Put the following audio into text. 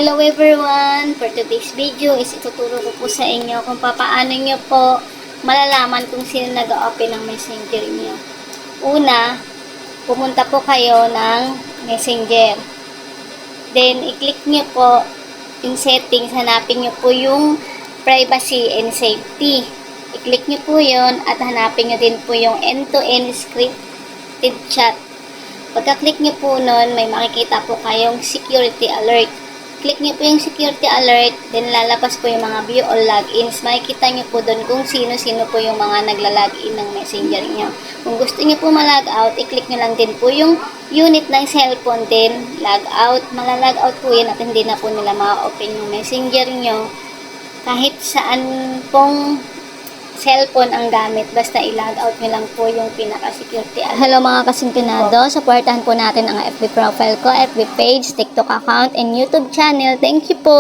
Hello everyone! For today's video is ituturo ko po sa inyo kung paano nyo po malalaman kung sino nag-open ng messenger nyo. Una, pumunta po kayo ng messenger. Then, i-click nyo po yung settings, hanapin nyo po yung privacy and safety. I-click nyo po yun at hanapin nyo din po yung end-to-end scripted chat. Pagka-click nyo po nun, may makikita po kayong security alert. Click nyo po yung security alert, then lalabas po yung mga view all logins. Makikita nyo po doon kung sino-sino po yung mga nagla-login ng messenger nyo. Kung gusto nyo po ma-log out, i-click nyo lang din po yung unit ng cellphone din, log out. Mala-log out po yan at hindi na po nila ma-open yung messenger nyo. Kahit saan pong cellphone ang gamit, basta i-log out nyo lang po yung pinaka-security. Hello mga kasintunado, supportahan po natin ang FB profile ko, FB page, TikTok account, and YouTube channel. Thank you po!